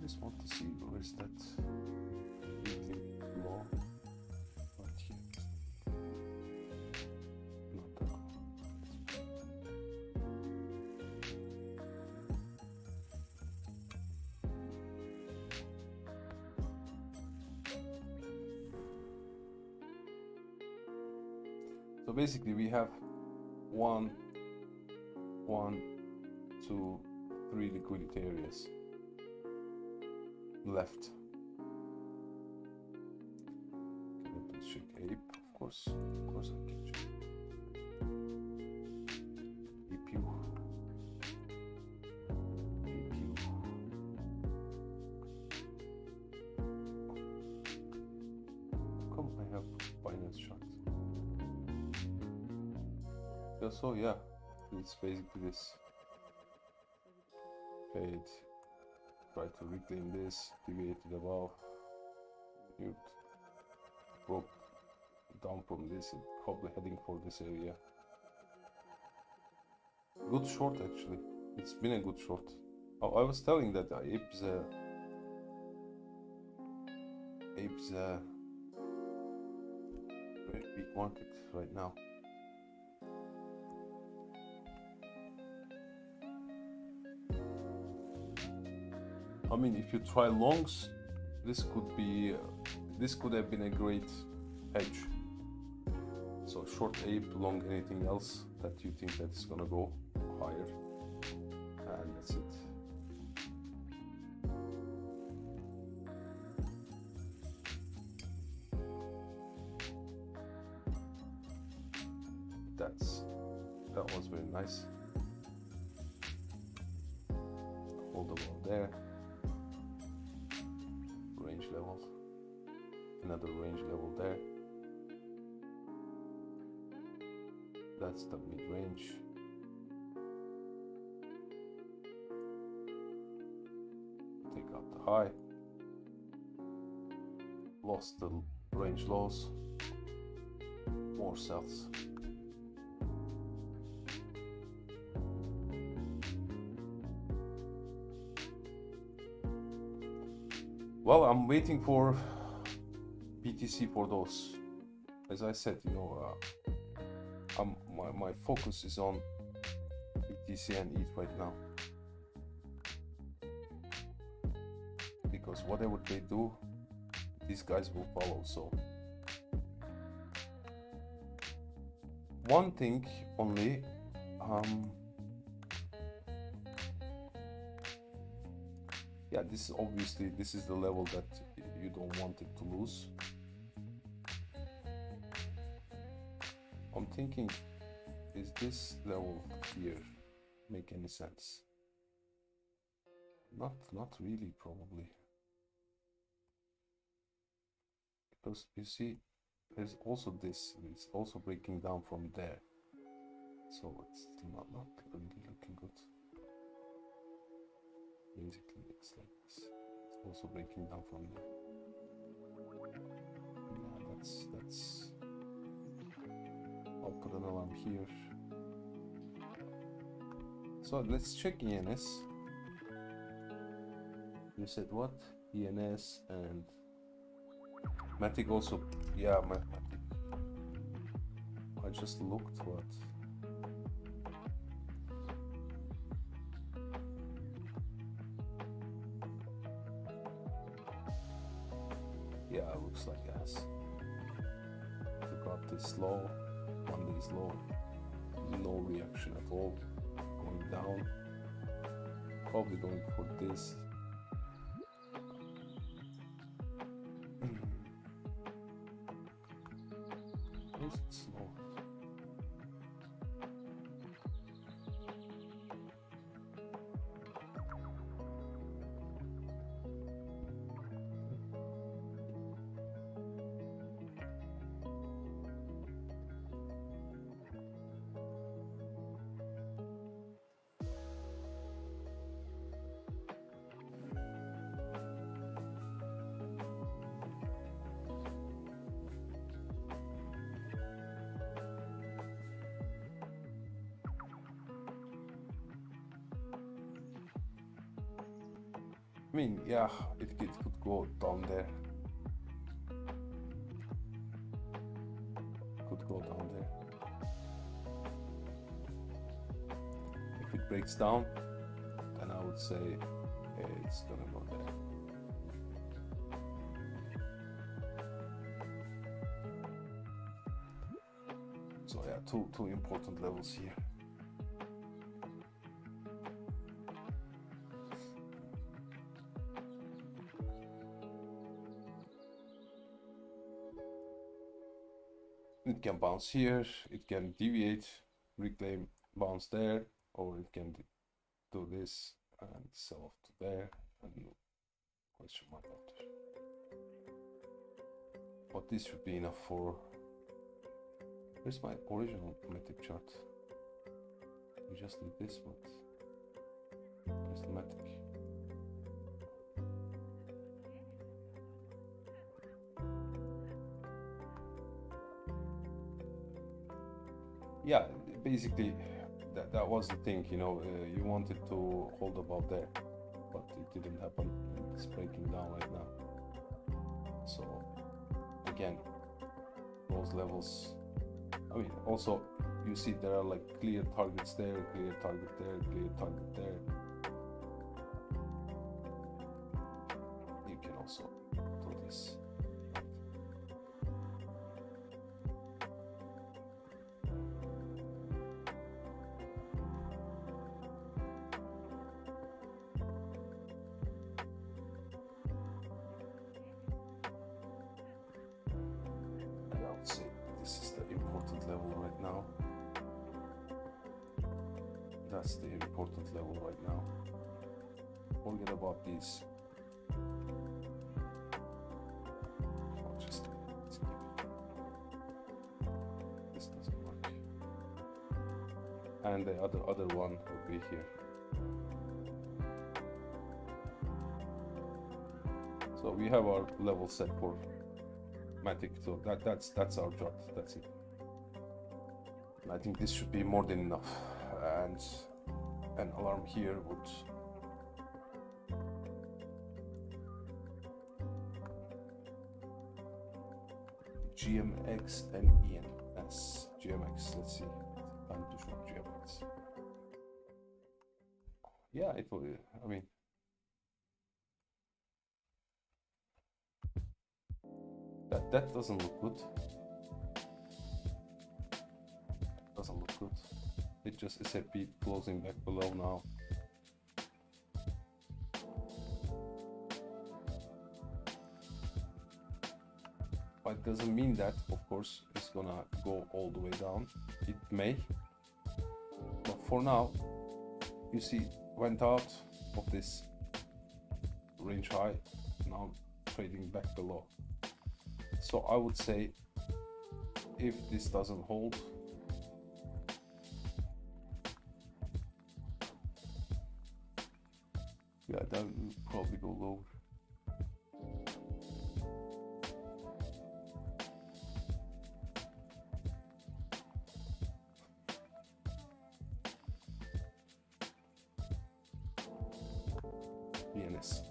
Speaker 1: Just want to see where's that law. Right here. Not that. So basically we have 1, 2, 3 liquidity areas left. Can I please check APE? Of course I can check. APU. Come, I have Binance chart. Yeah, so yeah, it's basically this. Paid. Try to reclaim this, deviated above, it broke down from this, and probably heading for this area. Good short actually, it's been a good short. Oh, I was telling that Ape's a very big market right now. I mean, if you try longs, this could have been a great hedge. So short Ape, long anything else that you think that is gonna go higher, and that's it. That was very nice. Hold the ball there. Range level. Another range level there. That's the mid-range. Take out the high. Lost the range lows. More sells. Well, I'm waiting for BTC for those. As I said, you know, my focus is on BTC and ETH right now, because whatever they do, these guys will follow. So one thing only, yeah, this is the level that you don't want it to lose. I'm thinking, is this level here make any sense? Not really, probably. because you see there's also this, it's also breaking down from there, so it's not really looking good. Basically it's like this, it's also breaking down from there. Yeah, that's I'll put an alarm here. So let's check ENS. You said what? ENS and Matic also. Yeah, Matic. I just looked what. Yeah, looks like yes. We got this low, one day is low, no reaction at all, going down, probably going for this. Where's it slow? I mean, yeah, it could go down there. Could go down there. If it breaks down, then I would say it's gonna go there. So yeah, two important levels here. It can bounce here, it can deviate, reclaim, bounce there, or it can do this and sell off to there and question mark after. But this should be enough for. Where's my original Matic chart? We just need this, but where's the Matic? Yeah, basically that was the thing, you know, you wanted to hold above there, but it didn't happen. It's breaking down right now. So again, those levels, I mean, also you see there are like clear targets there, clear target there, clear target there. You can also do this. Say this is the important level right now. That's the important level right now. Forget about these. Just let's keep it. This doesn't work. And the other one will be here. So we have our level set for Matic, so that's our job. That's it. And I think this should be more than enough, and an alarm here would GMX and ENS. GMX, let's see. Time to show GMX. Yeah, it will. I mean, that doesn't look good. Doesn't look good. It just SAP closing back below now. But it doesn't mean that, of course, it's gonna go all the way down. It may, but for now, you see, went out of this range high, now trading back below. So I would say if this doesn't hold, yeah, that will probably go lower. ENS.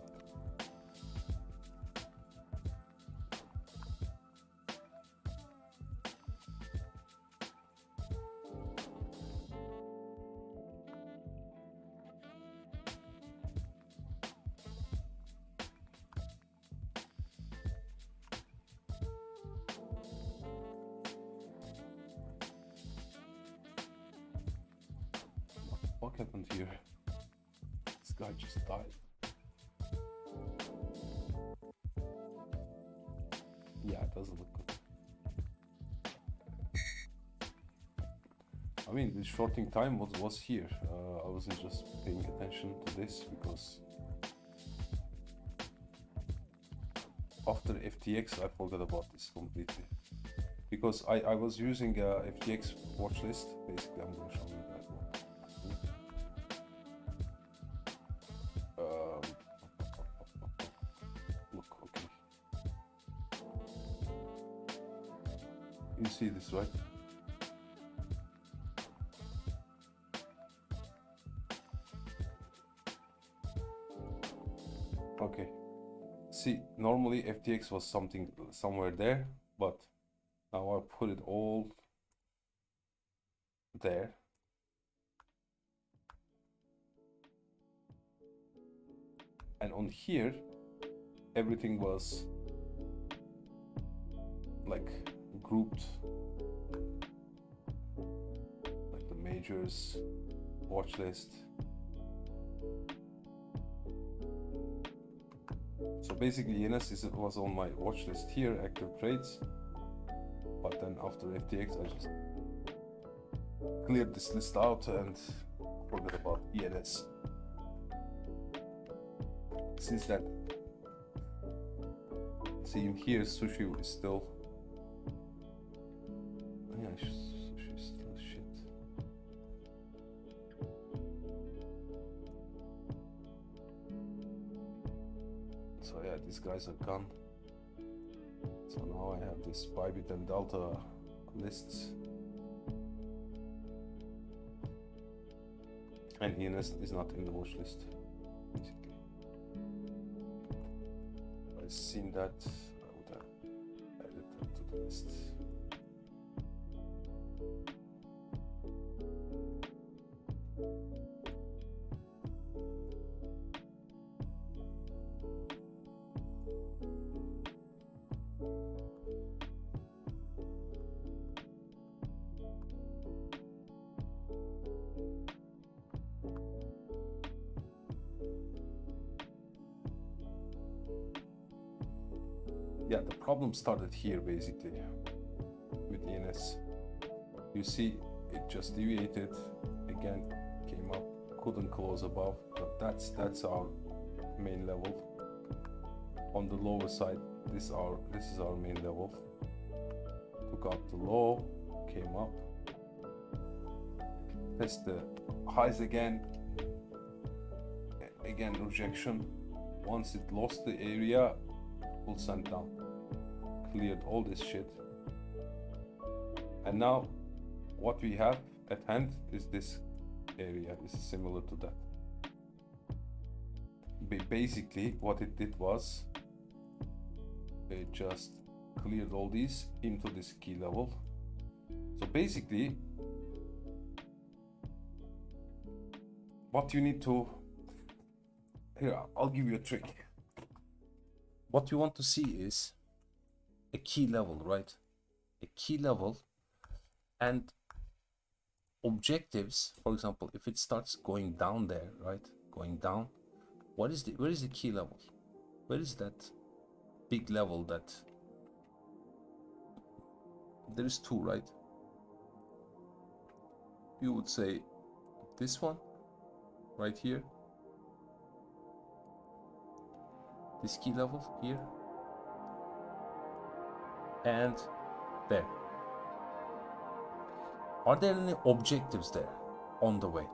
Speaker 1: What happened here? This guy just died. Yeah, it doesn't look good. I mean, the shorting time was here. I wasn't just paying attention to this because after FTX I forgot about this completely. Because I was using a FTX watch list. Basically, I'm gonna show you that one. Look, okay. You see this, right? Okay. See, normally FTX was somewhere there, but now I put it all there. And on here, everything was like grouped, like the majors, watch list. So basically ENS was on my watch list here, active trades, but then after FTX I just cleared this list out and forgot about ENS. Since then, see in here sushi is still, yeah, sushi is still shit. So yeah, these guys are gone. So now I have this Bybit and Delta lists, and ENS is not in the watch list. Basically, if I'd seen that, I would have added that to the list. Yeah, the problem started here basically with ENS. You see, it just deviated again, came up, couldn't close above, but that's our main level. On the lower side, this is our main level. Took out the low, came up, test the highs again rejection. Once it lost the area, full send down, cleared all this shit, and now what we have at hand is this area. This is similar to that. Basically what it did was it just cleared all these into this key level. So basically what you need to, here I'll give you a trick. What you want to see is a key level, right? A key level and objectives. For example, if it starts going down there, right? Going down, where is the key level? Where is that big level that there is two, right? You would say this one right here, this key level here, and there. Are there any objectives there on the way?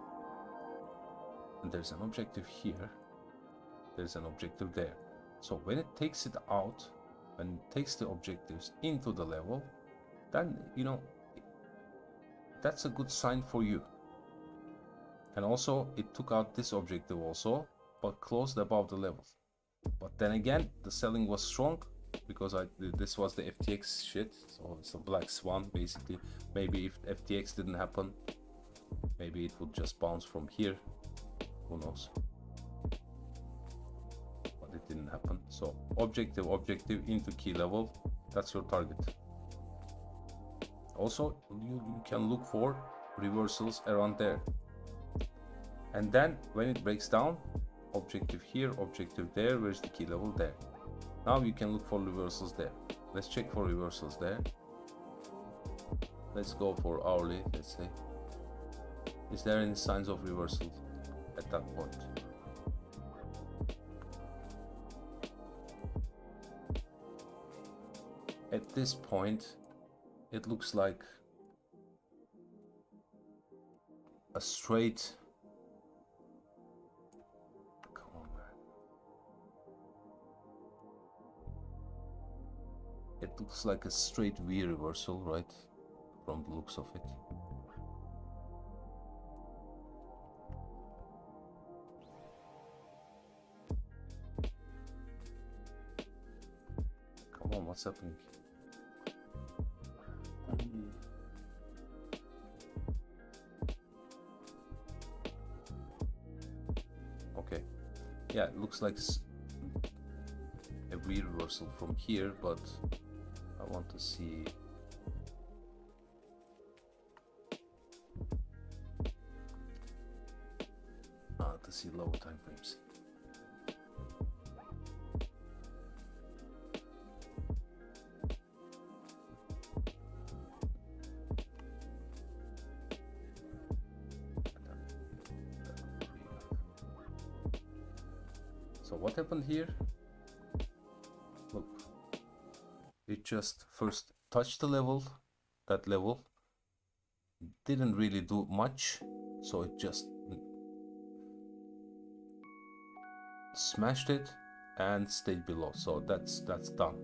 Speaker 1: And there's an objective here, there's an objective there. So when it takes it out, when it takes the objectives into the level, then that's a good sign for you. And also it took out this objective also, but closed above the level. But then again, the selling was strong because this was the FTX shit, so it's a black swan basically. Maybe if FTX didn't happen, maybe it would just bounce from here, who knows. But it didn't happen. So objective into key level, that's your target. Also you can look for reversals around there, and then when it breaks down, objective here, objective there, where's the key level? There. Now you can look for reversals there. Let's check for reversals there. Let's go for hourly, let's say. Is there any signs of reversal at that point? At this point, it looks like a straight, come on man, it looks like a straight V reversal, right, from the looks of it. Come on, what's happening? Okay, yeah, it looks like a V reversal from here, but I want to see lower time frames. So what happened here? Look, it just first touched the level, that level, didn't really do much, so it just smashed it and stayed below. So that's done.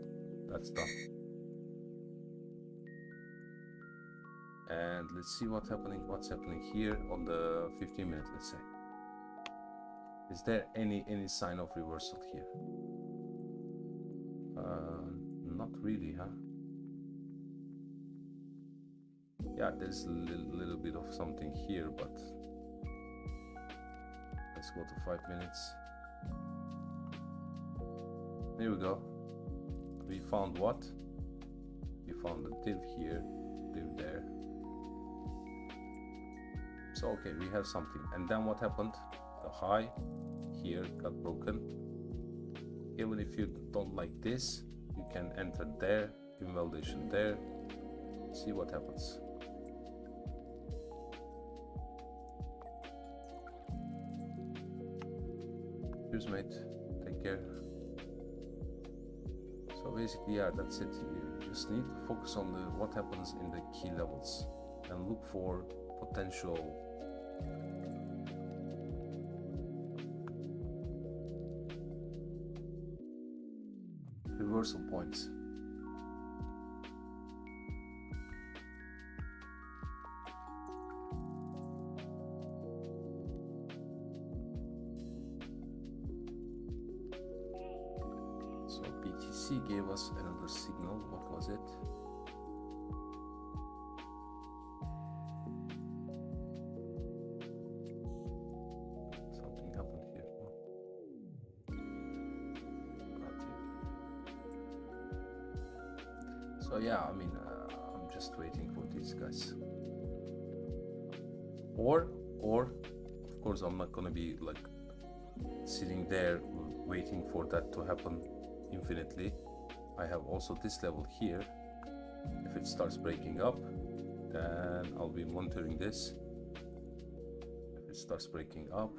Speaker 1: That's done. And let's see what's happening here on the 15 minute, let's say. Is there any sign of reversal here? Not really, huh? Yeah, there's a little bit of something here, but let's go to 5 minutes. Here we go. We found what? We found a div here, div there. So okay, we have something. And then what happened? The high here got broken. Even if you don't like this, you can enter there, invalidation there, see what happens. Cheers mate, take care. So basically, yeah, that's it. You just need to focus on what happens in the key levels and look for potential reversal points. So BTC gave us another signal. What was it? Something happened here. So yeah, I mean, I'm just waiting for these guys. Or of course, I'm not gonna be like sitting there waiting for that to happen infinitely. I have also this level here. If it starts breaking up, then I'll be monitoring this. If it starts breaking up,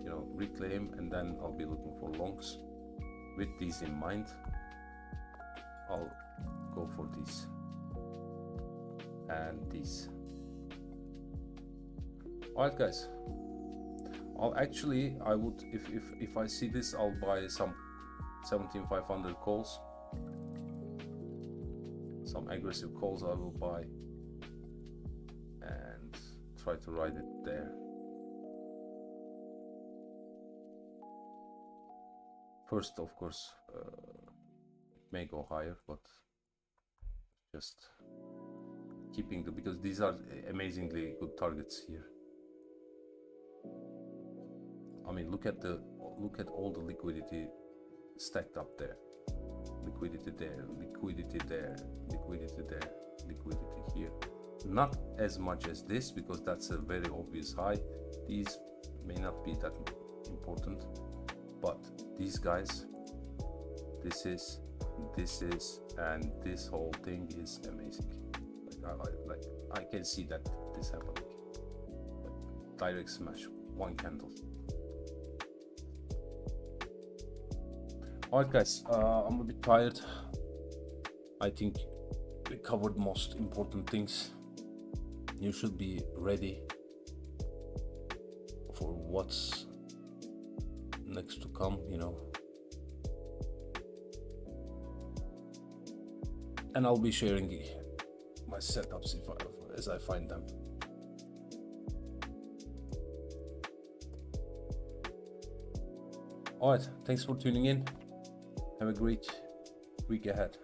Speaker 1: you know, reclaim, and then I'll be looking for longs with these in mind. I'll
Speaker 2: go for these and these. All right, guys. I would, if I see this, I'll buy some 17500 calls. Some aggressive calls I will buy and try to ride it there. First, of course, it may go higher, but just keeping because these are amazingly good targets here. I mean, look at all the liquidity stacked up there. Liquidity there, liquidity there, liquidity there, liquidity here. Not as much as this because that's a very obvious high. These may not be that important, but these guys, this is, and this whole thing is amazing. Like I can see that this happening. Like, direct smash, one candle. Alright guys, I'm a bit tired. I think we covered most important things. You should be ready for what's next to come, you know. And I'll be sharing my setups as I find them. Alright, thanks for tuning in. Have a great week ahead.